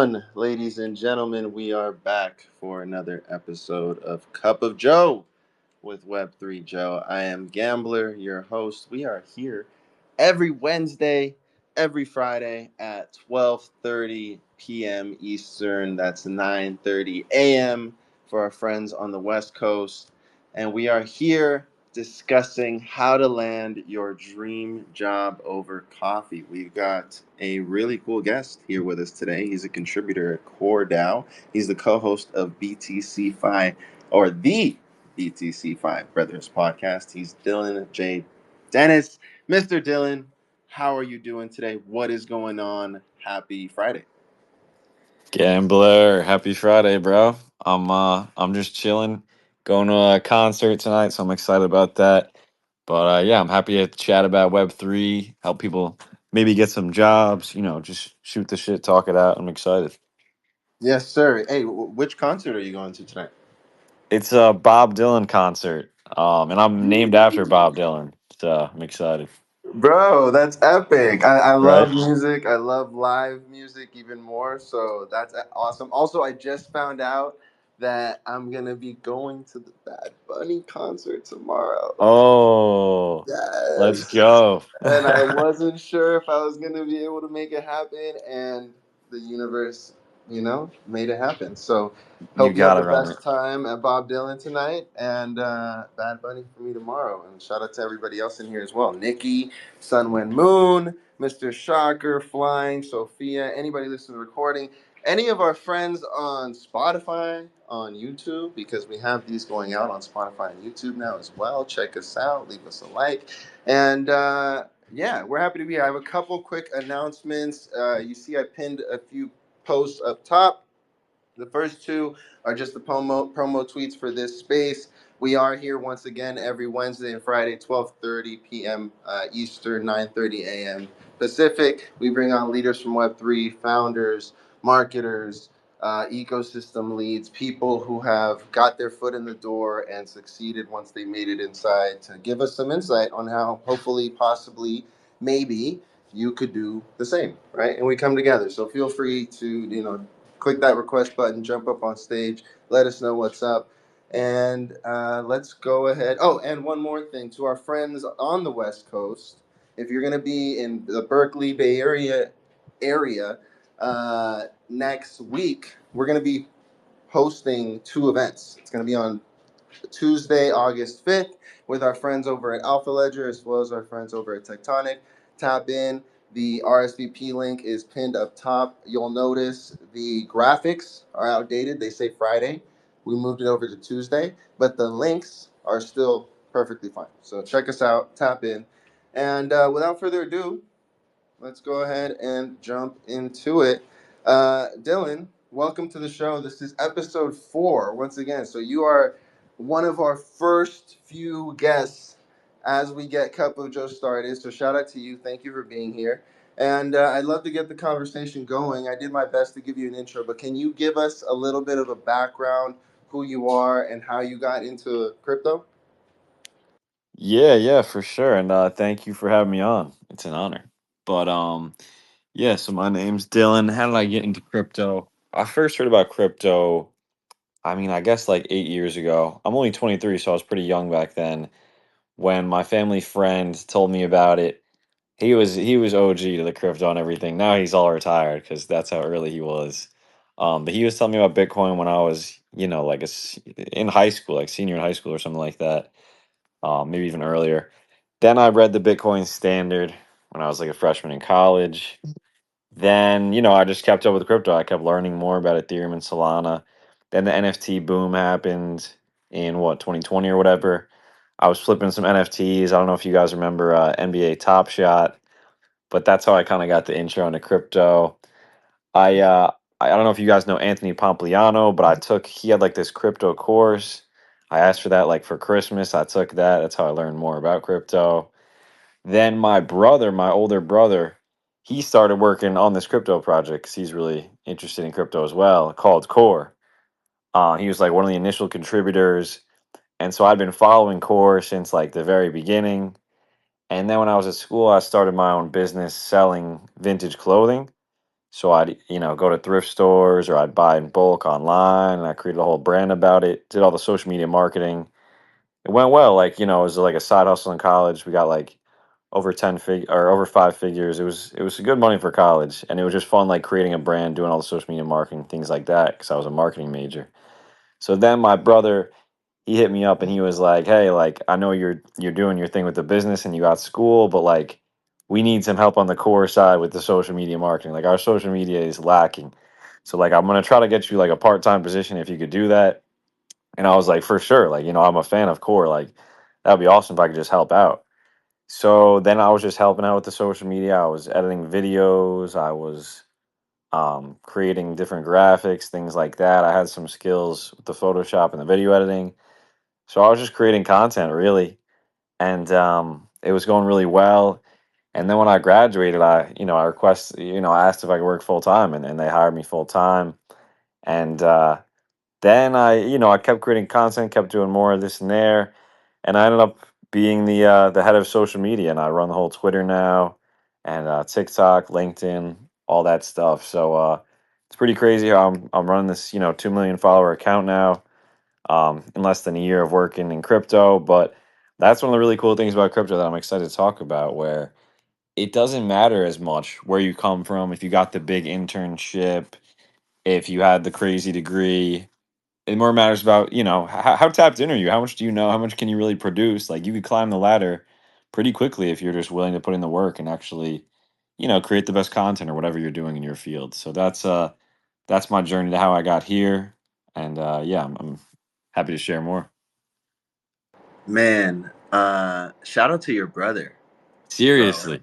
Ladies and gentlemen, we are back for another episode of Cup of Joe with Web3 Joe. I am Gambler, your host. We are here every Wednesday, every Friday at 12:30 p.m. Eastern. That's 9:30 a.m. for our friends on the West Coast. And we are here discussing how to land your dream job over coffee. We've got a really cool guest here with us today. He's a contributor at CoreDAO. He's the co-host of BTCfi, or the BTC5 Brothers podcast. He's Dylan J. Dennis. Mr. Dylan, how are you doing today? What is going on? Happy Friday. Gambler, happy Friday, bro. I'm just chilling, going to a concert tonight, so I'm excited about that. But yeah, I'm happy to chat about Web3, help people maybe get some jobs, just shoot the shit, talk it out. I'm excited. Yes, sir. Hey, which concert are you going to tonight? It's a Bob Dylan concert. And I'm named after Bob Dylan, so I'm excited. Bro, that's epic. I love Right? music. I love live music even more. So that's awesome. Also, I just found out that I'm going to be going to the Bad Bunny concert tomorrow. Oh, let's Yes. go. And I wasn't sure if I was going to be able to make it happen. And the universe, made it happen. So You hope you have got the it, brother. best time at Bob Dylan tonight and Bad Bunny for me tomorrow. And shout out to everybody else in here as well. Nikki, Sunwind Moon, Mr. Shocker, Flying, Sophia, anybody listening to the recording. Any of our friends on Spotify, on YouTube, because we have these going out on Spotify and YouTube now as well. Check us out, leave us a like. And yeah, we're happy to be here. I have a couple quick announcements. You see, I pinned a few posts up top. The first two are just the promo tweets for this space. We are here once again every Wednesday and Friday, 12:30 p.m. Eastern, 9:30 a.m. Pacific. We bring on leaders from Web3, founders, marketers, ecosystem leads, people who have got their foot in the door and succeeded once they made it inside to give us some insight on how, hopefully, possibly, maybe you could do the same, right? And we come together. So feel free to, click that request button, jump up on stage, let us know what's up. And let's go ahead. Oh, and one more thing to our friends on the West Coast. If you're going to be in the Berkeley Bay area next week, we're going to be hosting two events. It's going to be on Tuesday, August 5th, with our friends over at Alpha Ledger as well as our friends over at Tectonic. Tap in. The RSVP link is pinned up top. You'll notice the graphics are outdated. They say Friday. We moved it over to Tuesday, but the links are still perfectly fine. So check us out, tap in. And without further ado, let's go ahead and jump into it. Dylan, welcome to the show. This is episode 4 once again. So you are one of our first few guests as we get Cup of Joe started. So shout out to you. Thank you for being here. And I'd love to get the conversation going. I did my best to give you an intro, but can you give us a little bit of a background, who you are, and how you got into crypto? Yeah, for sure. And thank you for having me on. It's an honor. But yeah, so my name's Dylan. How did I get into crypto? I first heard about crypto, I mean, I guess like 8 years ago. I'm only 23, so I was pretty young back then. When my family friend told me about it, he was OG to the crypto and everything. Now he's all retired because that's how early he was. But he was telling me about Bitcoin when I was, like in high school, like senior in high school or something like that, maybe even earlier. Then I read the Bitcoin Standard when I was like a freshman in college. Then, I just kept up with crypto. I kept learning more about Ethereum and Solana. Then the NFT boom happened in what, 2020 or whatever. I was flipping some NFTs. I don't know if you guys remember NBA Top Shot, but that's how I kind of got the intro into crypto. I uh I don't know if you guys know Anthony Pompliano, but he had like this crypto course. I asked for that like for Christmas. I took that. That's how I learned more about crypto. Then my brother, my older brother, he started working on this crypto project because he's really interested in crypto as well, called Core. He was like one of the initial contributors. And so I'd been following Core since like the very beginning. And then when I was at school, I started my own business selling vintage clothing. So I'd, go to thrift stores or I'd buy in bulk online, and I created a whole brand about it, did all the social media marketing. It went well. Like, it was like a side hustle in college. We got like over 5 figures. It was good money for college, and it was just fun, like creating a brand, doing all the social media marketing, things like that, because I was a marketing major. So then my brother, he hit me up and he was like, "Hey, like I know you're doing your thing with the business and you got school, but like we need some help on the core side with the social media marketing. Like our social media is lacking. So like I'm gonna try to get you like a part-time position if you could do that." And I was like, "For sure. Like, I'm a fan of core. Like that'd be awesome if I could just help out." So then I was just helping out with the social media. I was editing videos. I was creating different graphics, things like that. I had some skills with the Photoshop and the video editing. So I was just creating content really, and it was going really well. And then when I graduated, I asked if I could work full time, and they hired me full time. And then I kept creating content, kept doing more of this and there, and I ended up being the head of social media, and I run the whole Twitter now, and TikTok, LinkedIn, all that stuff. So it's pretty crazy how I'm running this 2 million follower account now, in less than a year of working in crypto. But that's one of the really cool things about crypto that I'm excited to talk about, where it doesn't matter as much where you come from, if you got the big internship, if you had the crazy degree. It more matters about, how tapped in are you? How much do you know? How much can you really produce? Like you could climb the ladder pretty quickly if you're just willing to put in the work and actually, create the best content or whatever you're doing in your field. So that's my journey to how I got here. And yeah, I'm happy to share more. Man, shout out to your brother, bro. Seriously.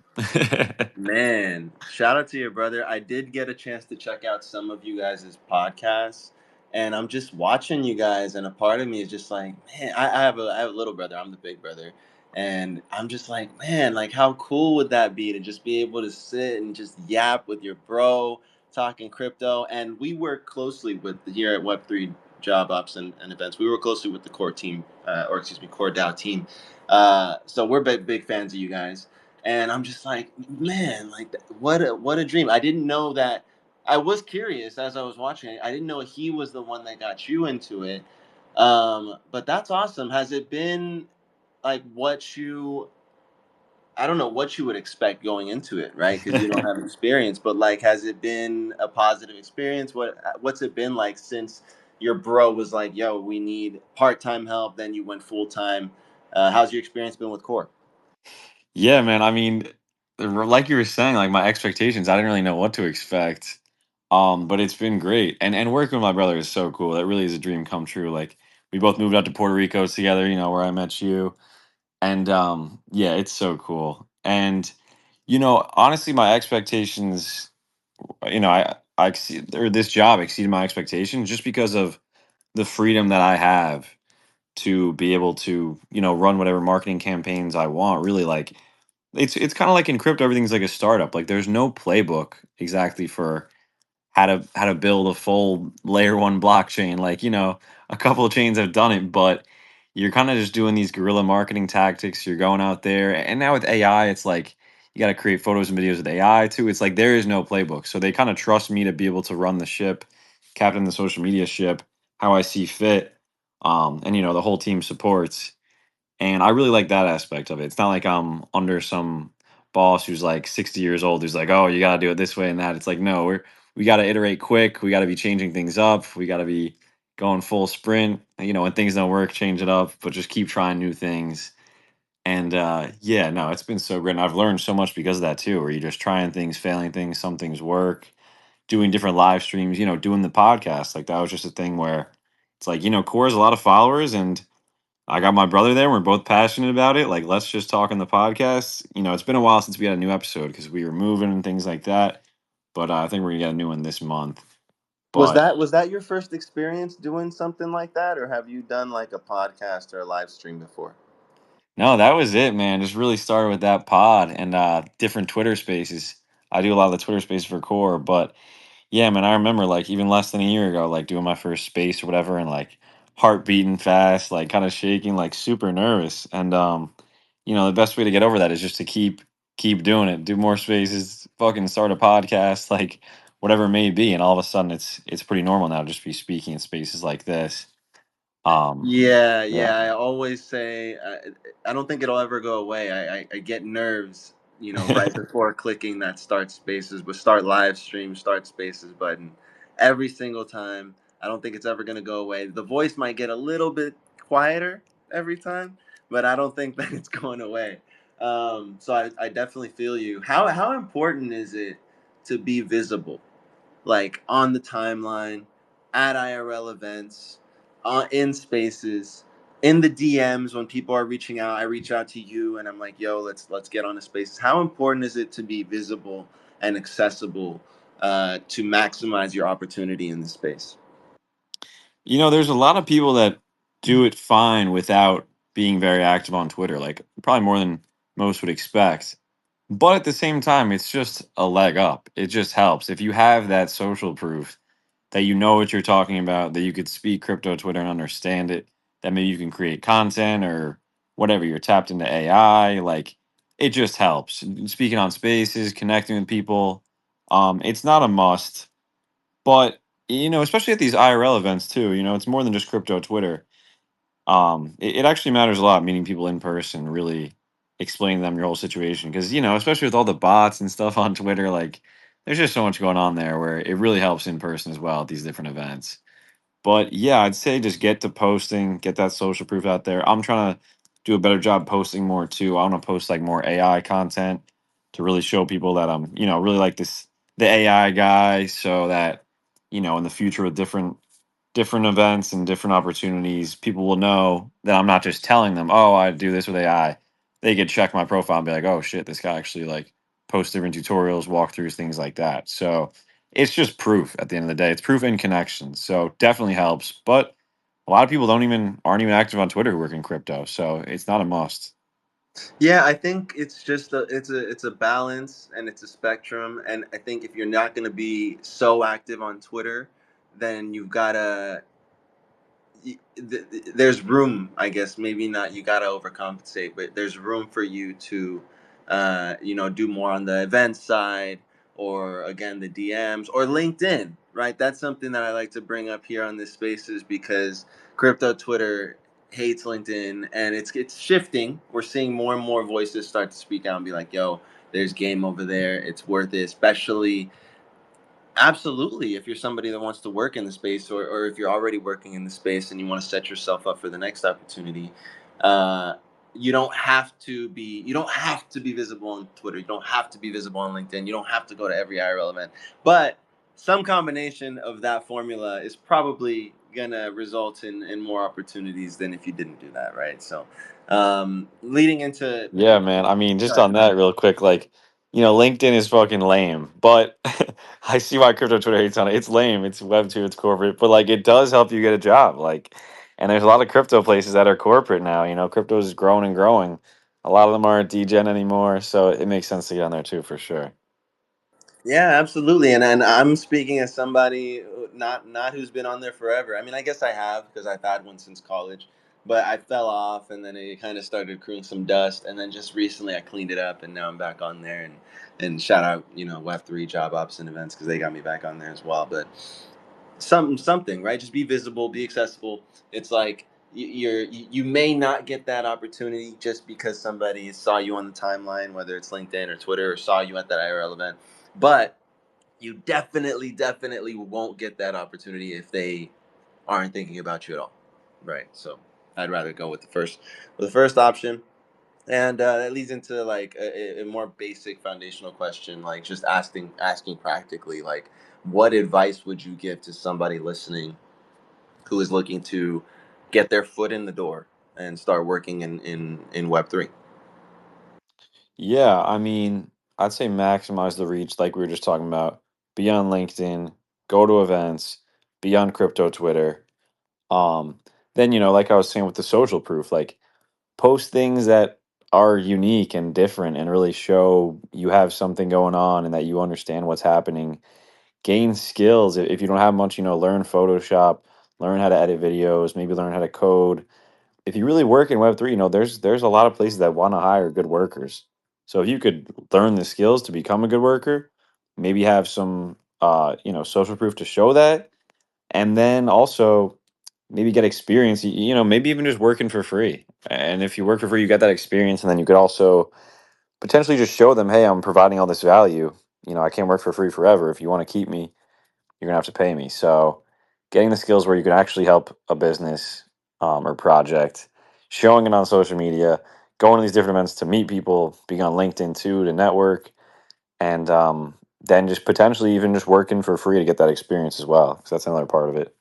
Man, shout out to your brother. I did get a chance to check out some of you guys' podcasts, and I'm just watching you guys, and a part of me is just like, man, I have a little brother. I'm the big brother, and I'm just like, man, like how cool would that be to just be able to sit and just yap with your bro, talking crypto, and we work closely with here at Web3 Job Ops and Events. We work closely with the core team, or excuse me, core DAO team. So we're big fans of you guys, and I'm just like, man, like what a dream. I didn't know that. I was curious as I was watching it. I didn't know he was the one that got you into it. But that's awesome. Has it been like what you? I don't know what you would expect going into it, right? Because you don't have experience. But like, has it been a positive experience? What's it been like since your bro was like, "Yo, we need part-time help." Then you went full-time. How's your experience been with Core? Yeah, man. I mean, like you were saying, like my expectations, I didn't really know what to expect. But it's been great. And working with my brother is so cool. That really is a dream come true. Like we both moved out to Puerto Rico together, where I met you. And yeah, it's so cool. And honestly, my expectations, I exceed, or this job exceeded my expectations just because of the freedom that I have to be able to, run whatever marketing campaigns I want. Really, like it's kind of like in crypto, everything's like a startup. Like there's no playbook exactly for how to build a full layer one blockchain. Like, a couple of chains have done it, but you're kind of just doing these guerrilla marketing tactics. You're going out there. And now with AI, it's like you got to create photos and videos with AI too. It's like there is no playbook. So they kind of trust me to be able to run the ship, captain the social media ship, how I see fit. And the whole team supports. And I really like that aspect of it. It's not like I'm under some boss who's like 60 years old who's like, "Oh, you got to do it this way and that." It's like, "No, we got to iterate quick. We got to be changing things up. We got to be going full sprint. When things don't work, change it up, but just keep trying new things." And yeah, no, it's been so great. And I've learned so much because of that too, where you're just trying things, failing things, some things work, doing different live streams, doing the podcast. Like that was just a thing where it's like, Core has a lot of followers, and I got my brother there. We're both passionate about it. Like, let's just talk on the podcast. It's been a while since we had a new episode because we were moving and things like that. But I think we're gonna get a new one this month. But Was that your first experience doing something like that, or have you done like a podcast or a live stream before? no, that was it, man. Just really started with that pod and different Twitter spaces. I do a lot of the Twitter spaces for Core, but yeah, man, I remember like even less than a year ago, like doing my first space or whatever, and like heart beating fast, like kind of shaking, like super nervous. And the best way to get over that is just to keep doing it, do more spaces, fucking start a podcast, like whatever it may be, and all of a sudden it's pretty normal now to just be speaking in spaces like this. Um, Yeah, yeah. yeah. I always say I don't think it'll ever go away. I get nerves, right before clicking that start spaces, but start live stream, start spaces button every single time. I don't think it's ever gonna go away. The voice might get a little bit quieter every time, but I don't think that it's going away. So I definitely feel you. How important is it to be visible? Like on the timeline, at IRL events, in spaces, in the DMs when people are reaching out. I reach out to you and I'm like, "Yo, let's get on the spaces." How important is it to be visible and accessible to maximize your opportunity in the space? There's a lot of people that do it fine without being very active on Twitter, like probably more than most would expect. But at the same time, it's just a leg up. It just helps. If you have that social proof that you know what you're talking about, that you could speak crypto Twitter and understand it, that maybe you can create content or whatever, you're tapped into AI, like it just helps. Speaking on spaces, connecting with people. It's not a must, but especially at these IRL events too, it's more than just crypto Twitter. It actually matters a lot meeting people in person, really explaining to them your whole situation. Because, especially with all the bots and stuff on Twitter, like there's just so much going on there where it really helps in person as well at these different events. But yeah, I'd say just get to posting, get that social proof out there. I'm trying to do a better job posting more too. I want to post like more AI content to really show people that I'm, really like the AI guy, so that, in the future with different events and different opportunities, people will know that I'm not just telling them, "Oh, I do this with AI." They could check my profile and be like, "Oh shit, this guy actually like posts different tutorials, walkthroughs, things like that." So it's just proof at the end of the day. It's proof in connections. So definitely helps. But a lot of people aren't even active on Twitter who work in crypto. So it's not a must. Yeah, I think it's just it's a balance and it's a spectrum. And I think if you're not going to be so active on Twitter, then you've got to there's room, I guess. Maybe not. You got to overcompensate, but there's room for you to, do more on the event side, or again the DMs or LinkedIn. Right. That's something that I like to bring up here on this spaces because crypto Twitter hates LinkedIn, and it's shifting. We're seeing more and more voices start to speak out and be like, "Yo, there's game over there. It's worth it," especially. Absolutely. If you're somebody that wants to work in the space, or if you're already working in the space and you want to set yourself up for the next opportunity, uh, you don't have to be visible on Twitter. You don't have to be visible on LinkedIn. You don't have to go to every IRL event. But some combination of that formula is probably gonna result in more opportunities than if you didn't do that, right? So leading into Yeah, man. I mean, just sorry. on that real quick, like, LinkedIn is fucking lame, but I see why crypto Twitter hates on it. It's lame. It's Web 2, it's corporate, but like it does help you get a job. Like, and there's a lot of crypto places that are corporate now. Crypto is growing and growing. A lot of them aren't degen anymore, so it makes sense to get on there too, for sure. Yeah, absolutely. And I'm speaking as somebody not who's been on there forever. I mean, I guess I have because I've had one since college, but I fell off and then it kind of started accruing some dust. And then just recently I cleaned it up and now I'm back on there. And shout out, W3 Job Ops and Events because they got me back on there as well. But something, right? Just be visible, be accessible. It's like you may not get that opportunity just because somebody saw you on the timeline, whether it's LinkedIn or Twitter, or saw you at that IRL event. But you definitely won't get that opportunity if they aren't thinking about you at all, right? So I'd rather go with the first option. And that leads into like a more basic foundational question, like just asking practically, like, what advice would you give to somebody listening who is looking to get their foot in the door and start working in Web3? Yeah, I mean, I'd say maximize the reach, like we were just talking about. Be on LinkedIn, go to events, be on crypto Twitter. Um, then, like I was saying with the social proof, like post things that are unique and different and really show you have something going on and that you understand what's happening. Gain skills. If you don't have much, learn Photoshop, learn how to edit videos, maybe learn how to code. If you really work in Web3, there's a lot of places that want to hire good workers. So if you could learn the skills to become a good worker, maybe have some social proof to show that, and then also maybe get experience. Maybe even just working for free. And if you work for free, you get that experience, and then you could also potentially just show them, hey, I'm providing all this value. I can't work for free forever. If you want to keep me, you're gonna have to pay me. So, getting the skills where you can actually help a business or project, showing it on social media, going to these different events to meet people, being on LinkedIn too to network, and then just potentially even just working for free to get that experience as well, because that's another part of it.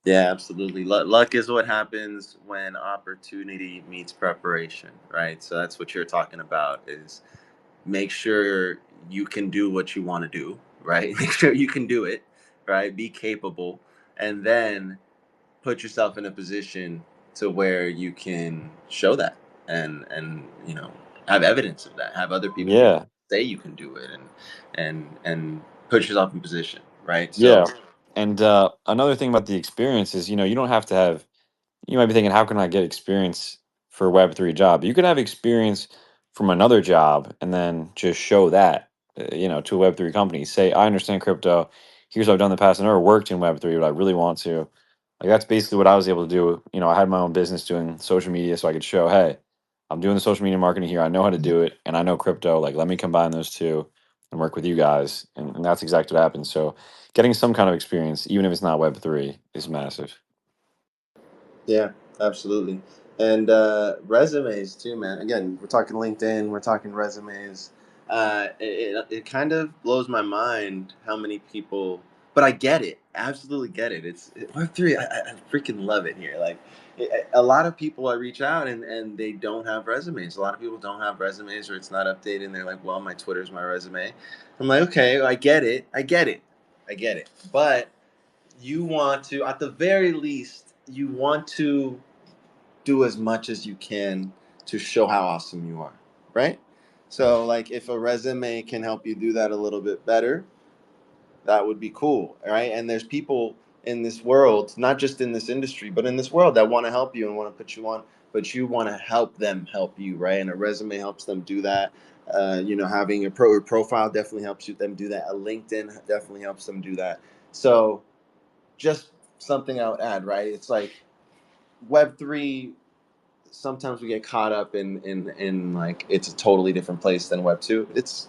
Yeah, absolutely. Luck is what happens when opportunity meets preparation, right? So that's what you're talking about is make sure you can do what you want to do, right? Make sure you can do it, right? Be capable, and then put yourself in a position to where you can show that and have evidence of that. Have other people Yeah, say you can do it and put yourself in position, right? So yeah. And another thing about the experience is, you don't have to have. You might be thinking, how can I get experience for a Web3 job? You could have experience from another job and then just show that, to a Web3 company. Say, I understand crypto. Here's what I've done in the past. I never worked in Web3, but I really want to. Like, that's basically what I was able to do. I had my own business doing social media so I could show, hey, I'm doing the social media marketing here. I know how to do it and I know crypto. Like, let me combine those two and work with you guys. And that's exactly what happened. So, getting some kind of experience, even if it's not Web3, is massive. yeah, absolutely. And resumes too, man. Again, we're talking LinkedIn, we're talking resumes. It kind of blows my mind how many people, but I get it, absolutely get it. Web3. I freaking love it here. Like a lot of people, I reach out and they don't have resumes. A lot of people don't have resumes, or it's not updated. And they're like, "Well, my Twitter's my resume." I'm like, "Okay, I get it, I get it, I get it." But you want to, at the very least, you want to do as much as you can to show how awesome you are, right? So, like, if a resume can help you do that a little bit better, that would be cool, right? And there's people in this world, not just in this industry, but in this world that want to help you and want to put you on, but you want to help them help you, right? And a resume helps them do that. Having a profile definitely helps them do that. A LinkedIn definitely helps them do that. So, just something I would add, right? It's like Web3. Sometimes we get caught up in like it's a totally different place than Web 2. It's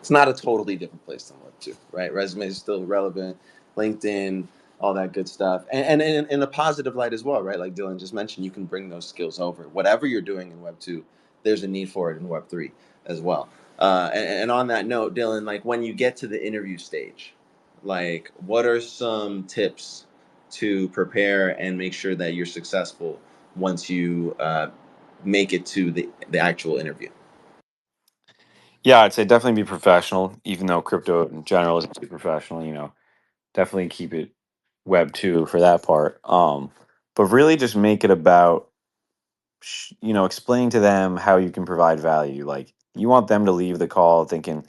not a totally different place than Web 2, right? Resume is still relevant, LinkedIn, all that good stuff, and in a positive light as well, right? Like Dylan just mentioned, you can bring those skills over. Whatever you're doing in Web 2, there's a need for it in Web 3 as well. And on that note, Dylan, like when you get to the interview stage, like what are some tips to prepare and make sure that you're successful once you make it to the actual interview? Yeah, I'd say definitely be professional, even though crypto in general is too professional, definitely keep it Web 2 for that part. But really just make it about, explaining to them how you can provide value. Like, you want them to leave the call thinking,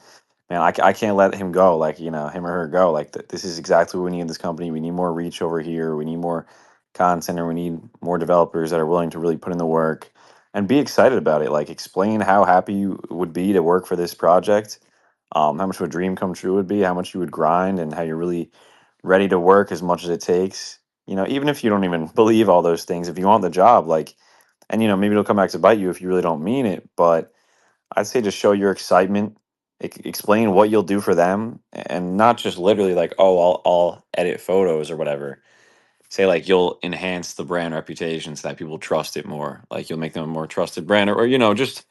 man, I can't let him go, like, him or her go. Like, this is exactly what we need in this company. We need more reach over here. We need more content, or we need more developers that are willing to really put in the work and be excited about it. Like, explain how happy you would be to work for this project, how much of a dream come true would be, how much you would grind, and how you're really ready to work as much as it takes. Even if you don't even believe all those things, if you want the job, like, and maybe it'll come back to bite you if you really don't mean it, but I'd say just show your excitement, explain what you'll do for them, and not just literally like, oh, I'll edit photos or whatever. Say like you'll enhance the brand reputation so that people trust it more. Like, you'll make them a more trusted brand, or just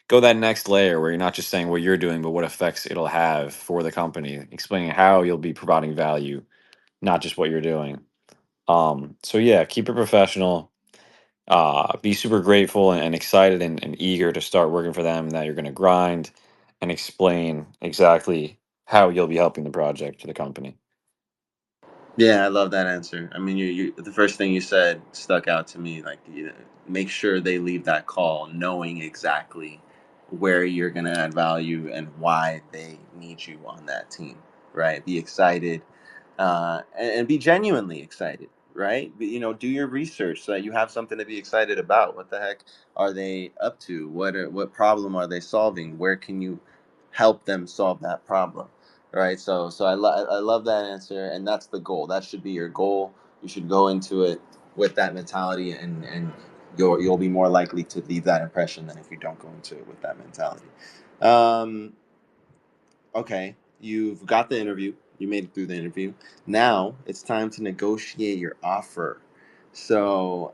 go that next layer where you're not just saying what you're doing, but what effects it'll have for the company, explaining how you'll be providing value, not just what you're doing. So yeah, keep it professional, be super grateful and excited and eager to start working for them, that you're going to grind and explain exactly how you'll be helping the project to the company. Yeah, I love that answer. I mean, the first thing you said stuck out to me. Like, make sure they leave that call knowing exactly where you're going to add value and why they need you on that team, right? Be excited, and be genuinely excited, right? Do your research so that you have something to be excited about. What the heck are they up to? What problem are they solving? Where can you help them solve that problem? right? So I love that answer, and that's the goal. That should be your goal. You should go into it with that mentality, and you'll be more likely to leave that impression than if you don't go into it with that mentality. Um, okay, you've got the interview. You made it through the interview. Now it's time to negotiate your offer. So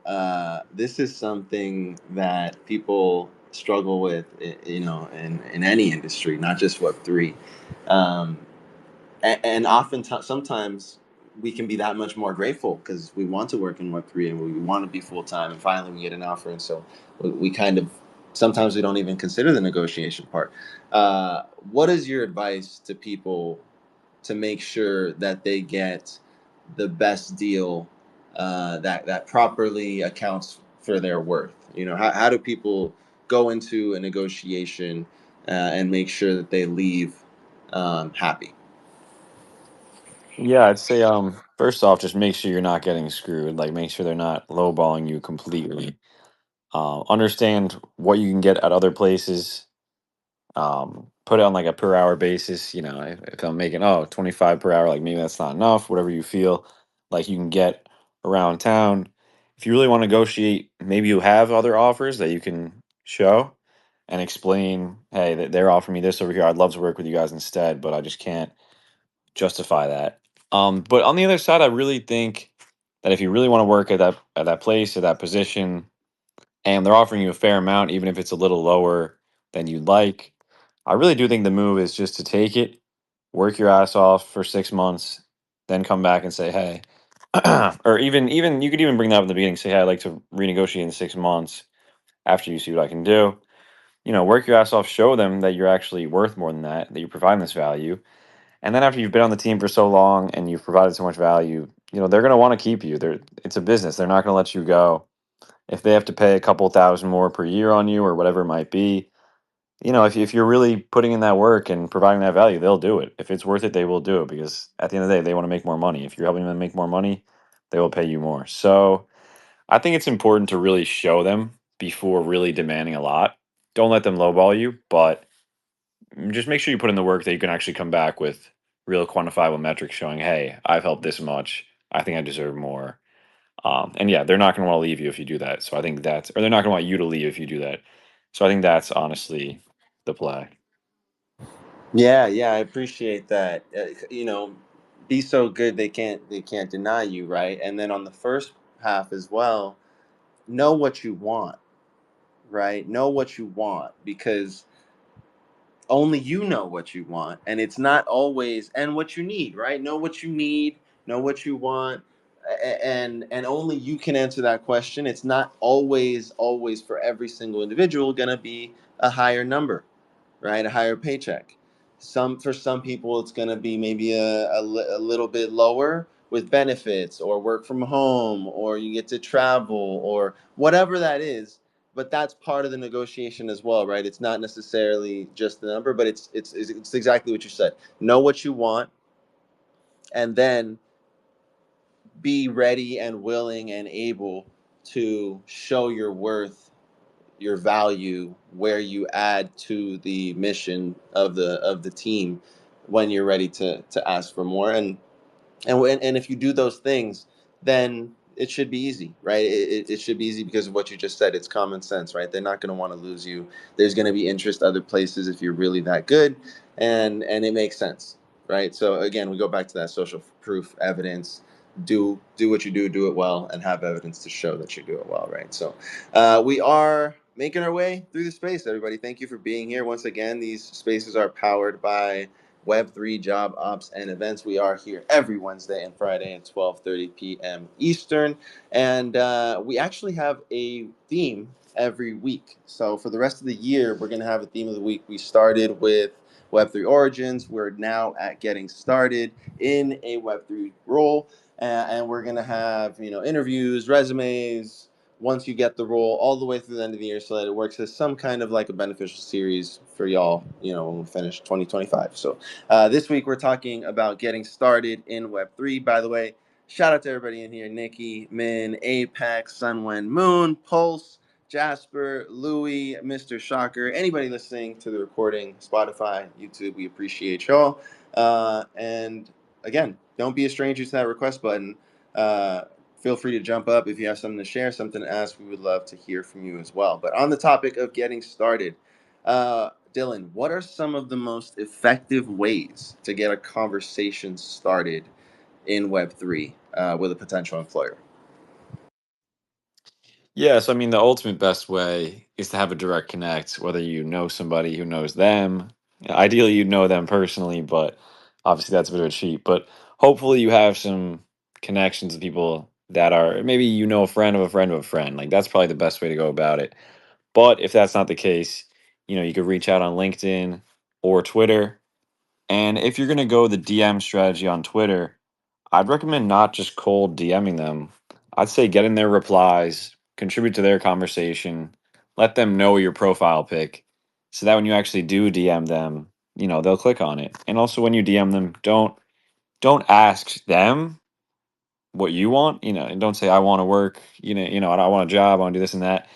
this is something that people struggle with, in any industry, not just Web3. Um, and often sometimes we can be that much more grateful because we want to work in Web3 and we want to be full time, and finally we get an offer, and so we kind of sometimes we don't even consider the negotiation part. What is your advice to people to make sure that they get the best deal that properly accounts for their worth? How do people go into a negotiation and make sure that they leave happy? Yeah, I'd say first off, just make sure you're not getting screwed. Like make sure they're not lowballing you completely. Understand what you can get at other places. Put it on like a per hour basis. If I'm making 25 per hour, like maybe that's not enough. Whatever you feel like you can get around town. If you really want to negotiate, maybe you have other offers that you can show and explain. Hey, they're offering me this over here. I'd love to work with you guys instead, but I just can't justify that. But on the other side, I really think that if you really want to work at that place, at that position, and they're offering you a fair amount, even if it's a little lower than you'd like, I really do think the move is just to take it, work your ass off for 6 months, then come back and say, hey, or even you could even bring that up in the beginning. Say, hey, I'd like to renegotiate in 6 months after you see what I can do. Work your ass off, show them that you're actually worth more than that, that you're providing this value, and then after you've been on the team for so long and you've provided so much value, they're going to want to keep you. It's a business. They're not going to let you go. If they have to pay a couple thousand more per year on you or whatever it might be, if you're really putting in that work and providing that value, they'll do it. If it's worth it, they will do it because at the end of the day, they want to make more money. If you're helping them make more money, they will pay you more. So I think it's important to really show them before really demanding a lot. Don't let them lowball you, but just make sure you put in the work that you can actually come back with real quantifiable metrics showing, hey, I've helped this much. I think I deserve more. And yeah, they're not going to want to leave you if you do that. So I think or they're not going to want you to leave if you do that. So I think that's honestly the play. Yeah, yeah, I appreciate that. Be so good they can't deny you, right? And then on the first half as well, know what you want, right? Know what you want because only you know what you want, and it's not always and what you need, right? Know what you need, know what you want, and only you can answer that question. It's not always for every single individual going to be a higher number, right? A higher paycheck. For some people, it's going to be maybe a little bit lower with benefits or work from home or you get to travel or whatever that is. But that's part of the negotiation as well, right? It's not necessarily just the number, but it's exactly what you said. Know what you want, and then be ready and willing and able to show your worth, your value, where you add to the mission of the team when you're ready to ask for more. And if you do those things, then it should be easy, right? It should be easy because of what you just said. It's common sense, right? They're not going to want to lose you. There's going to be interest other places if you're really that good, and it makes sense, right? So again, we go back to that social proof evidence. Do what you do it well, and have evidence to show that you do it well, right? So we are making our way through the space, everybody. Thank you for being here once again. These spaces are powered by Web3 Job Ops and Events. We are here every Wednesday and Friday at 12:30 p.m. Eastern. And we actually have a theme every week. So for the rest of the year, we're going to have a theme of the week. We started with Web3 Origins. We're now at getting started in a Web3 role. And we're going to have, interviews, resumes, once you get the role all the way through the end of the year so that it works as some kind of like a beneficial series for y'all, when we finish 2025. So this week we're talking about getting started in Web3. By the way, shout out to everybody in here: Nikki, Min, Apex, Sunwen, Moon, Pulse, Jasper, Louie, Mr. Shocker, anybody listening to the recording, Spotify, YouTube, we appreciate y'all. And again, don't be a stranger to that request button. Uh, Feel free to jump up if you have something to share, something to ask. We would love to hear from you as well. But on the topic of getting started, Dylan, what are some of the most effective ways to get a conversation started in Web3 with a potential employer? Yeah, so I mean, the ultimate best way is to have a direct connect, whether you know somebody who knows them. Ideally, you know them personally, but obviously that's a bit of a cheat. But hopefully, you have some connections to people that are maybe you know a friend of a friend of a friend. Like that's probably the best way to go about it. But if that's not the case, you could reach out on LinkedIn or Twitter. And if you're going to go the DM strategy on Twitter, I'd recommend not just cold DMing them. I'd say get in their replies, contribute to their conversation, let them know your profile pic so that when you actually do DM them, they'll click on it. And also when you DM them, don't ask them what you want, and don't say I want to work, I want a job, I want to do this and that.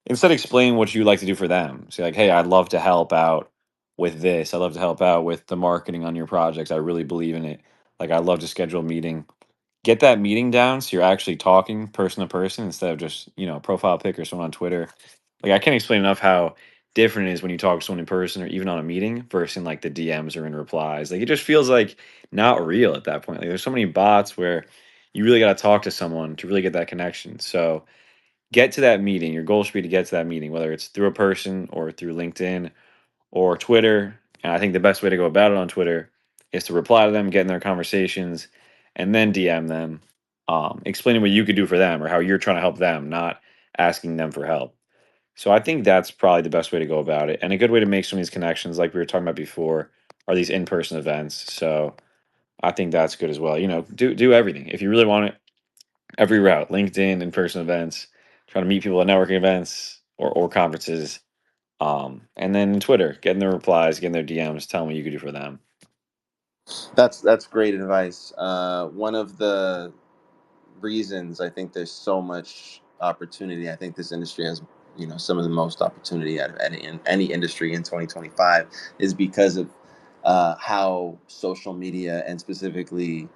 Instead, explain what you like to do for them. Say like, "Hey, I'd love to help out with this. I'd love to help out with the marketing on your projects. I really believe in it. Like, I'd love to schedule a meeting." Get that meeting down so you're actually talking person to person instead of just, profile pic or someone on Twitter. Like, I can't explain enough how different it is when you talk to someone in person or even on a meeting versus in like the DMs or in replies. Like, it just feels like not real at that point. Like, there's so many bots where you really got to talk to someone to really get that connection. So, get to that meeting. Your goal should be to get to that meeting, whether it's through a person or through LinkedIn or Twitter. And I think the best way to go about it on Twitter is to reply to them, get in their conversations, and then DM them, explaining what you could do for them or how you're trying to help them, not asking them for help. So I think that's probably the best way to go about it. And a good way to make some of these connections, like we were talking about before, are these in-person events. So I think that's good as well. Do everything. If you really want it, every route, LinkedIn, in-person events, trying to meet people at networking events or conferences. And then Twitter, getting their replies, getting their DMs, telling what you could do for them. That's great advice. One of the reasons I think there's so much opportunity. I think this industry has, some of the most opportunity out of any industry in 2025 is because of how social media and specifically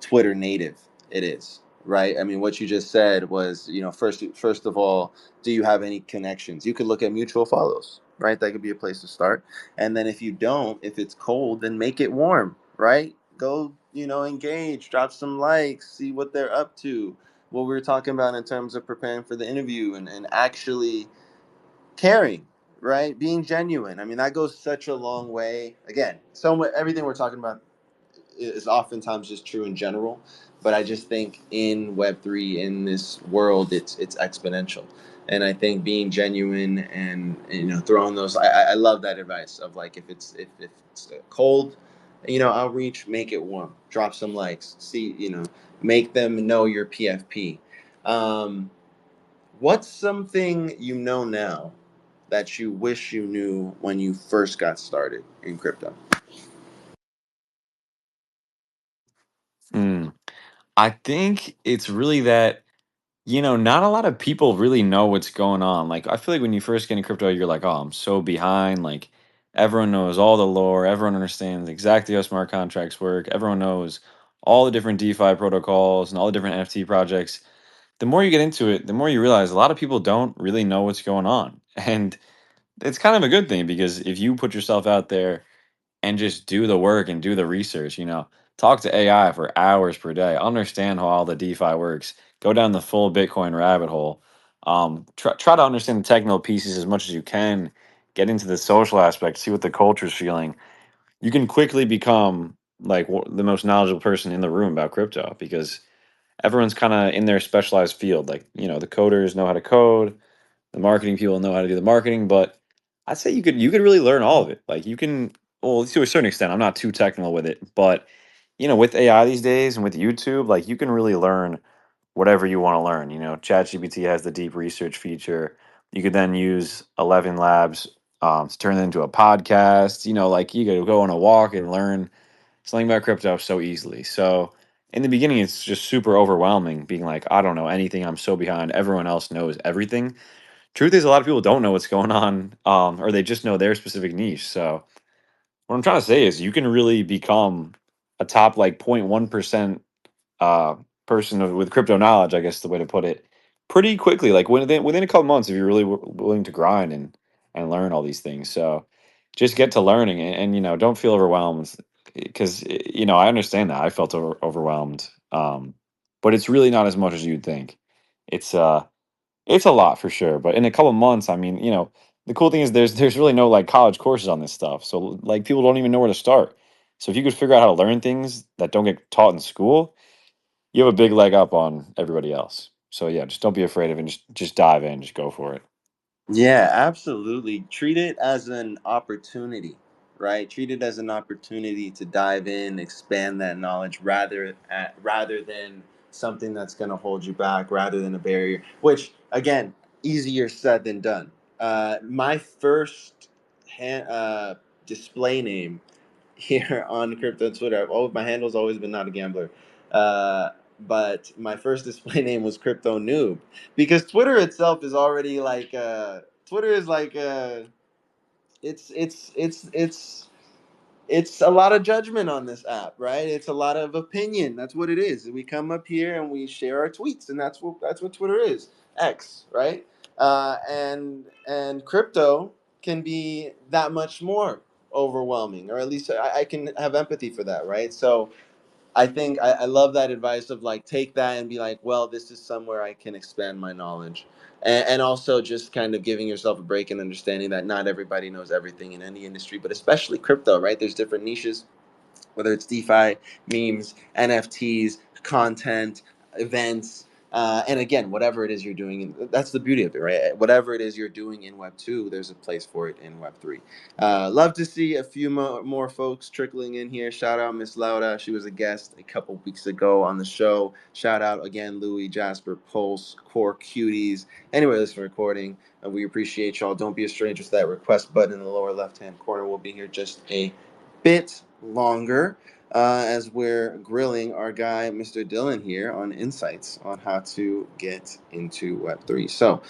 Twitter native it is, right? I mean, what you just said was, first of all, do you have any connections? You could look at mutual follows, right? That could be a place to start. And then if you don't, if it's cold, then make it warm, right? Go, engage, drop some likes, see what they're up to. What we were talking about in terms of preparing for the interview and actually caring, right? Being genuine. I mean, that goes such a long way. Again, everything we're talking about is oftentimes just true in general, but I just think in Web3 in this world it's exponential, and I think being genuine and throwing those I love that advice of like if it's cold, outreach, make it warm, drop some likes, see make them know your PFP. Um, what's something you know now that you wish you knew when you first got started in crypto? Hmm. I think it's really that, not a lot of people really know what's going on. Like, I feel like when you first get in crypto, you're like, oh, I'm so behind. Like, everyone knows all the lore, everyone understands exactly how smart contracts work, everyone knows all the different DeFi protocols and all the different NFT projects. The more you get into it, the more you realize a lot of people don't really know what's going on. And it's kind of a good thing because if you put yourself out there and just do the work and do the research, talk to AI for hours per day, understand how all the DeFi works, go down the full Bitcoin rabbit hole, try to understand the technical pieces as much as you can, get into the social aspect, see what the culture's feeling. You can quickly become like the most knowledgeable person in the room about crypto because everyone's kind of in their specialized field. Like, the coders know how to code, the marketing people know how to do the marketing, but I'd say you could really learn all of it. Like you can, well, to a certain extent. I'm not too technical with it, but with AI these days and with YouTube, like you can really learn whatever you want to learn. ChatGPT has the deep research feature. You could then use 11 Labs to turn it into a podcast. Like you could go on a walk and learn something about crypto so easily. So in the beginning, it's just super overwhelming being like, I don't know anything. I'm so behind. Everyone else knows everything. Truth is, a lot of people don't know what's going on, or they just know their specific niche. So what I'm trying to say is you can really become a top like 0.1% uh, person with crypto knowledge, I guess the way to put it, pretty quickly. Like within a couple months, if you're really willing to grind and learn all these things. So just get to learning and don't feel overwhelmed because I understand that I felt overwhelmed, but it's really not as much as you'd think. It's it's a lot for sure, but in a couple months, I mean, the cool thing is there's really no like college courses on this stuff. So like people don't even know where to start. So if you could figure out how to learn things that don't get taught in school, you have a big leg up on everybody else. So yeah, just don't be afraid of it. And just dive in, just go for it. Yeah, absolutely. Treat it as an opportunity, right? Treat it as an opportunity to dive in, expand that knowledge rather than something that's going to hold you back, rather than a barrier. Which again, easier said than done. My first display name here on crypto Twitter. My handle's always been not a gambler. Uh, but my first display name was Crypto Noob because Twitter itself is already like Twitter is like it's a lot of judgment on this app, right? It's a lot of opinion. That's what it is. We come up here and we share our tweets, and that's what Twitter is. X, right? And crypto can be that much more overwhelming, or at least I can have empathy for that, right? So I think I love that advice of like take that and be like, well, this is somewhere I can expand my knowledge. And also just kind of giving yourself a break and understanding that not everybody knows everything in any industry, but especially crypto, right? There's different niches, whether it's DeFi, memes, NFTs, content, events. And again, whatever it is you're doing, that's the beauty of it, right? Whatever it is you're doing in Web 2, there's a place for it in Web 3. Love to see a few more folks trickling in here. Shout out Miss Lauda. She was a guest a couple weeks ago on the show. Shout out again, Louis, Jasper, Pulse, Core Cuties. Anyway, listen recording. And we appreciate y'all. Don't be a stranger to that request button in the lower left hand corner. We'll be here just a bit longer as we're grilling our guy, Mr. Dylan, here on insights on how to get into Web3. So,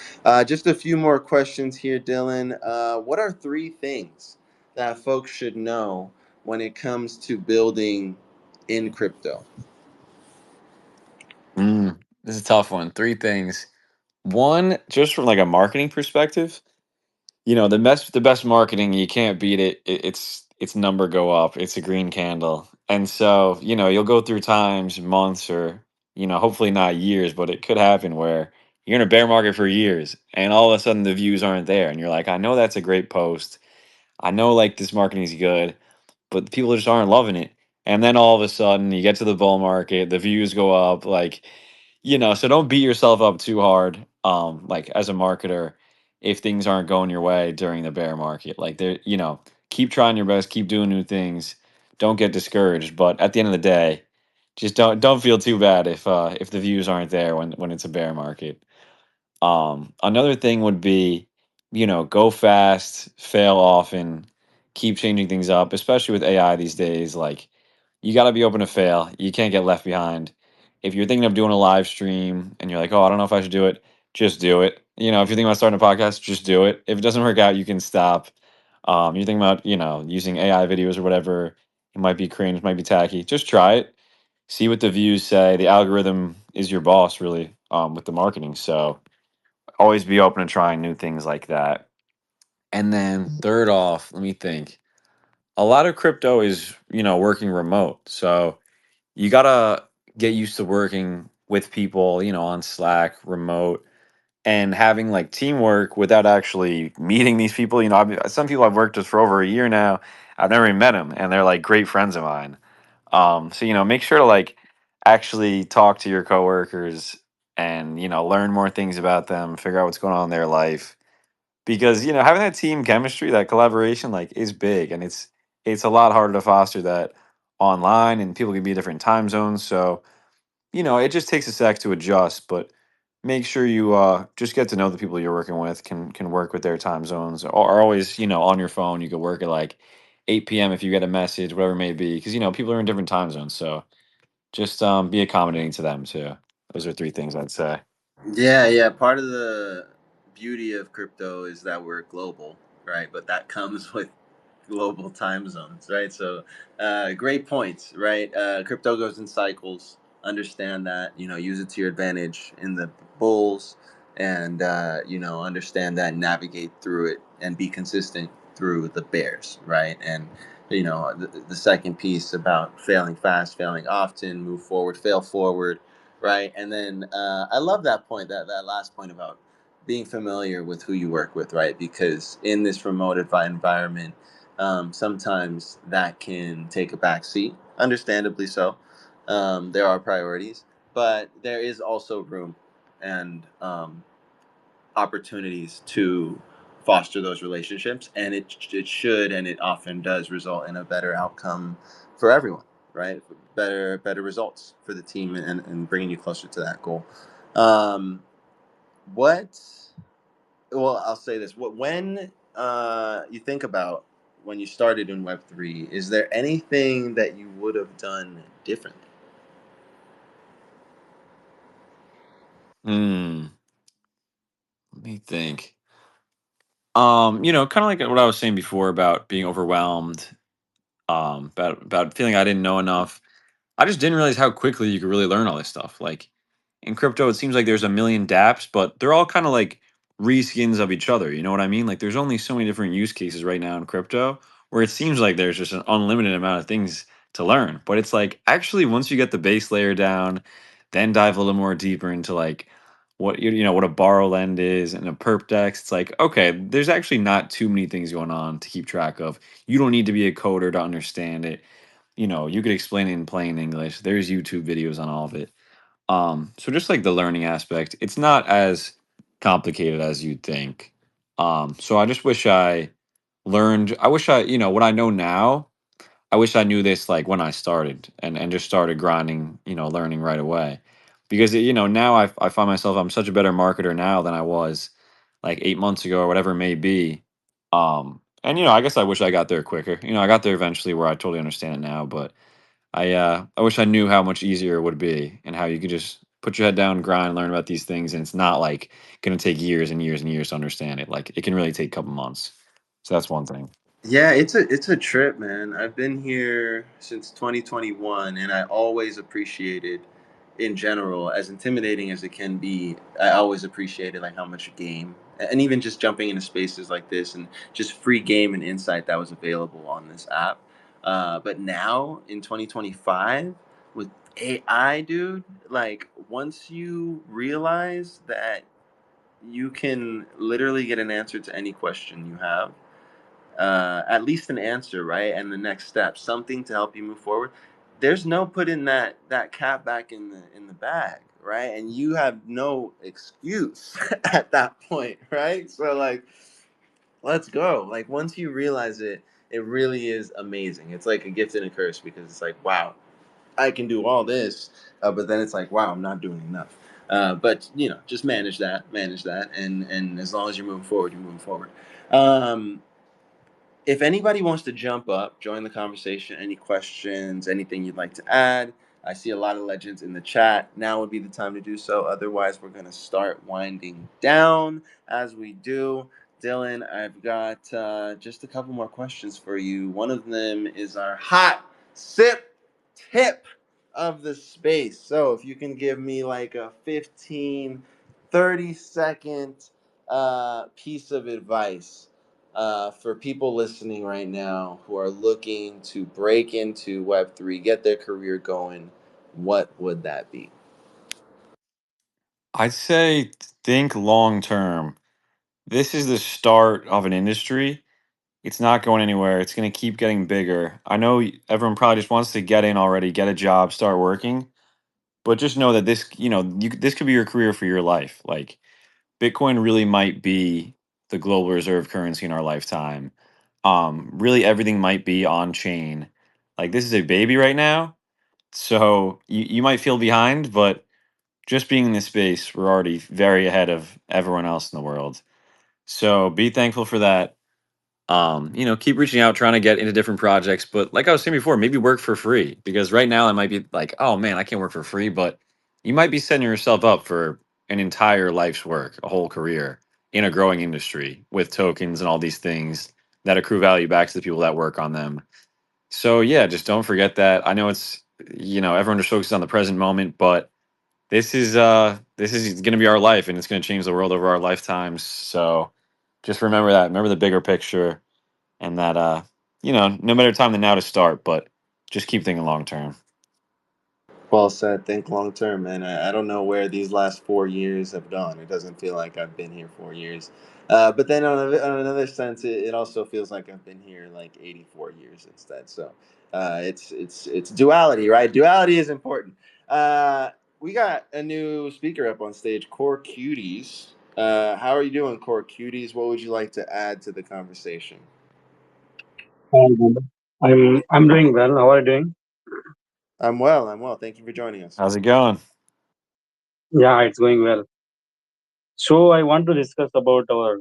just a few more questions here, Dylan. What are three things that folks should know when it comes to building in crypto? This is a tough one. Three things. One, just from like a marketing perspective, the best marketing, you can't beat it. It's number go up. It's a green candle. And so, you'll go through times, months, or, hopefully not years, but it could happen where you're in a bear market for years and all of a sudden the views aren't there. And you're like, I know that's a great post. I know like this marketing is good, but people just aren't loving it. And then all of a sudden you get to the bull market, the views go up, like, so don't beat yourself up too hard, like as a marketer, if things aren't going your way during the bear market. Like keep trying your best, keep doing new things, don't get discouraged. But at the end of the day, just don't feel too bad if the views aren't there when it's a bear market. Another thing would be, go fast, fail often, keep changing things up, especially with AI these days. Like, you got to be open to fail. You can't get left behind. If you're thinking of doing a live stream and you're like, oh, I don't know if I should do it, just do it. If you're thinking about starting a podcast, just do it. If it doesn't work out, you can stop. You're thinking about, using AI videos or whatever. It might be cringe, might be tacky. Just try it. See what the views say. The algorithm is your boss, really, with the marketing. So, always be open to trying new things like that. And then third off, let me think. A lot of crypto is, working remote. So you gotta get used to working with people, on Slack, remote, and having like teamwork without actually meeting these people. Some people I've worked with for over a year now. I've never even met them, and they're like great friends of mine. So make sure to like actually talk to your coworkers and learn more things about them, figure out what's going on in their life because having that team chemistry, that collaboration, like is big, and it's a lot harder to foster that online, and people can be different time zones. So it just takes a sec to adjust, but make sure you just get to know the people you're working with, can work with their time zones, or are always on your phone. You could work at like 8 p.m. if you get a message, whatever it may be, because people are in different time zones. So just be accommodating to them too. Those are three things I'd say. Yeah, yeah. Part of the beauty of crypto is that we're global, right? But that comes with global time zones, right? So, great points, right? Crypto goes in cycles. Understand that, use it to your advantage in the bulls, and understand that, navigate through it, and be consistent through the bears, right? And the second piece about failing fast, failing often, move forward, fail forward, right? And then I love that point, that last point about being familiar with who you work with, right? Because in this remote environment, sometimes that can take a back seat, understandably so. There are priorities, but there is also room and opportunities to foster those relationships, and it should, and it often does, result in a better outcome for everyone, right? Better results for the team, and bringing you closer to that goal. Um, what well, I'll say this: when you think about when you started in Web3, is there anything that you would have done differently? Hmm. Let me think. Kind of like what I was saying before about being overwhelmed, about feeling I didn't know enough. I just didn't realize how quickly you could really learn all this stuff. Like in crypto, it seems like there's a million dApps, but they're all kind of like reskins of each other. You know what I mean? Like there's only so many different use cases right now in crypto where it seems like there's just an unlimited amount of things to learn. But it's like actually once you get the base layer down, then dive a little more deeper into like what what a borrow lend is and a perp dex. It's like okay, there's actually not too many things going on to keep track of. You don't need to be a coder to understand it. You could explain it in plain English. There's YouTube videos on all of it. So just like the learning aspect, it's not as complicated as you'd think. So I just wish I learned. I wish what I know now. I wish I knew this like when I started and just started grinding. Learning right away, because now I find myself I'm such a better marketer now than I was like 8 months ago or whatever it may be. And I guess I wish I got there quicker. I got there eventually where I totally understand it now, but I wish I knew how much easier it would be and how you could just put your head down, grind, learn about these things, and it's not like going to take years and years and years to understand it. Like it can really take a couple months. So that's one thing. Yeah, it's a trip, man. I've been here since 2021, and I always appreciated, in general, as intimidating as it can be, I always appreciated like how much game, and even just jumping into spaces like this, and just free game and insight that was available on this app. But now in 2025 with AI, dude, like once you realize that you can literally get an answer to any question you have, at least an answer, right? And the next step, something to help you move forward. There's no putting that cat back in the bag, right? And you have no excuse at that point, right? So like, let's go. Like once you realize it, it really is amazing. It's like a gift and a curse, because it's like, wow, I can do all this, but then it's like, wow, I'm not doing enough. But just manage that, and as long as you're moving forward, you're moving forward. Um, if anybody wants to jump up, join the conversation, any questions, anything you'd like to add, I see a lot of legends in the chat. Now would be the time to do so. Otherwise, we're going to start winding down. As we do, Dylan, I've got just a couple more questions for you. One of them is our hot sip tip of the space. So if you can give me like a 15, 30-second piece of advice for people listening right now who are looking to break into Web3, get their career going, what would that be? I'd say think long term. This is the start of an industry. It's not going anywhere. It's going to keep getting bigger. I know everyone probably just wants to get in already, get a job, start working, but just know that this could be your career for your life. Like Bitcoin really might be the global reserve currency in our lifetime. Really, everything might be on chain. Like this is a baby right now, so you might feel behind, but just being in this space, we're already very ahead of everyone else in the world. So be thankful for that. Keep reaching out, trying to get into different projects. But like I was saying before, maybe work for free because right now it might be like, oh man, I can't work for free, but you might be setting yourself up for an entire life's work, a whole career in a growing industry with tokens and all these things. that accrue value back to the people that work on them. So yeah, just don't forget that. I know it's, everyone just focuses on the present moment, but this is going to be our life, and it's going to change the world over our lifetimes. So just remember that. Remember the bigger picture, and that no better time than now to start, but just keep thinking long term. Well said. Think long term, man. I don't know where these last 4 years have gone. It doesn't feel like I've been here 4 years. But then on another sense, it also feels like I've been here like 84 years instead. So it's duality, right? Duality is important. Uh, we got a new speaker up on stage, Core Cuties. How are you doing, Core Cuties? What would you like to add to the conversation? Hi, Gunda. I'm doing well. How are you doing? I'm well. I'm well. Thank you for joining us. How's it going? Yeah, it's going well. So I want to discuss about our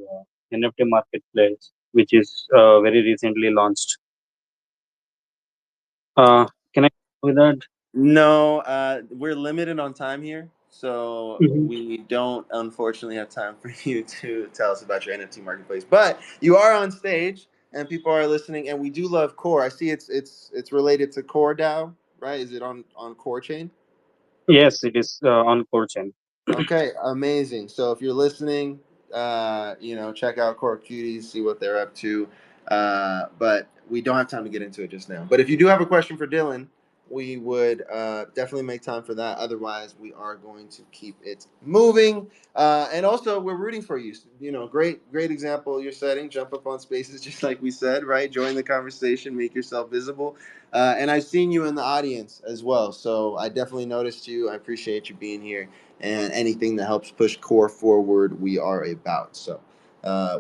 NFT marketplace, which is very recently launched. Can I with that? No, we're limited on time here, so Mhm. we don't unfortunately have time for you to tell us about your NFT marketplace. But you are on stage, and people are listening, and we do love Core. I see it's related to Core DAO, right? Is it on Core Chain? Yes, it is on Core Chain. Okay, amazing. So if you're listening, check out Core Cuties, see what they're up to. But we don't have time to get into it just now. But if you do have a question for Dylan, we would definitely make time for that. Otherwise, we are going to keep it moving. And also, we're rooting for you. Great example you're setting. Jump up on spaces, just like we said, right? Join the conversation, make yourself visible. And I've seen you in the audience as well. So I definitely noticed you. I appreciate you being here, and anything that helps push core forward, we are about. So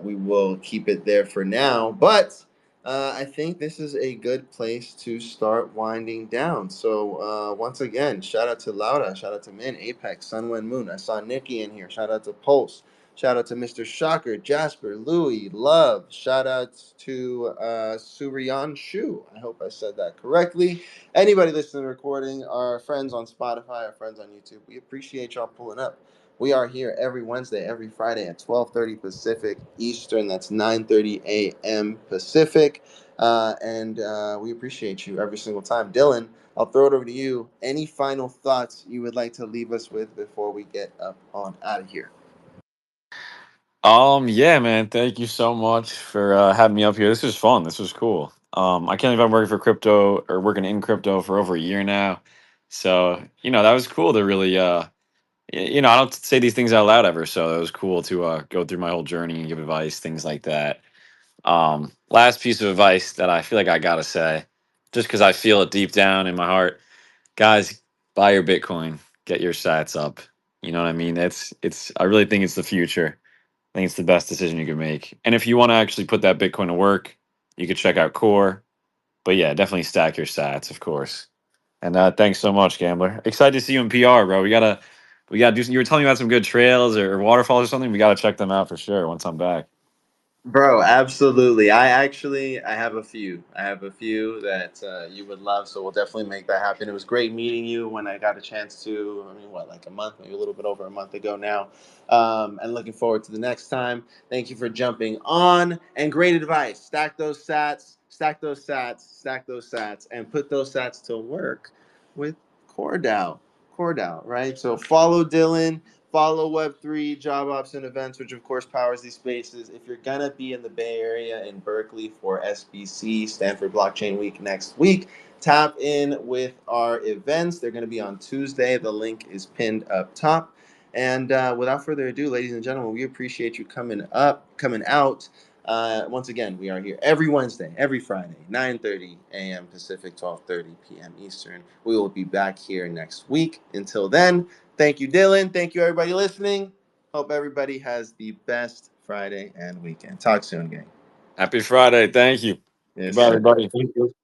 we will keep it there for now. But I think this is a good place to start winding down. So once again, shout out to Laura, shout out to Min, Apex, Sunwen Moon. I saw Nikki in here. Shout out to Pulse. Shout out to Mr. Shocker, Jasper, Louie, Love. Shout out to Suryan Shu. I hope I said that correctly. Anybody listening to the recording, our friends on Spotify, our friends on YouTube, we appreciate y'all pulling up. We are here every Wednesday, every Friday at 12:30 Pacific Eastern. That's 9:30 a.m. Pacific. And we appreciate you every single time. Dylan, I'll throw it over to you. Any final thoughts you would like to leave us with before we get up on out of here? Yeah, man. Thank you so much for having me up here. This was fun. This was cool. I can't believe I'm working for crypto or working in crypto for over a year now. So, that was cool to really, I don't say these things out loud ever. So it was cool to go through my whole journey and give advice, things like that. Last piece of advice that I feel like I gotta say, just because I feel it deep down in my heart, guys, buy your Bitcoin, get your sats up. You know what I mean? It's. I really think it's the future. I think it's the best decision you can make. And if you want to actually put that Bitcoin to work, you could check out Core. But yeah, definitely stack your sats, of course. And thanks so much, Gambler. Excited to see you in PR, bro. We gotta do. You were telling me about some good trails or waterfalls or something. We gotta check them out for sure once I'm back. Bro, absolutely. I have a few. I have a few that you would love, so we'll definitely make that happen. It was great meeting you when I got a chance to. I mean, what, like a month, maybe a little bit over a month ago now. And looking forward to the next time. Thank you for jumping on, and great advice. Stack those sats, stack those sats, stack those sats, and put those sats to work with CoreDAO. CoreDAO, right? So follow Dylan. Follow Web3 Job Ops and Events, which of course powers these spaces. If you're gonna be in the Bay Area in Berkeley for SBC, Stanford Blockchain Week next week, tap in with our events. They're gonna be on Tuesday. The link is pinned up top. And without further ado, ladies and gentlemen, we appreciate you coming out. Once again, we are here every Wednesday, every Friday, 9:30 a.m. Pacific, 12:30 p.m. Eastern. We will be back here next week. Until then, thank you, Dylan. Thank you, everybody listening. Hope everybody has the best Friday and weekend. Talk soon, gang. Happy Friday. Thank you. Yes, Goodbye, sir. everybody. Thank you.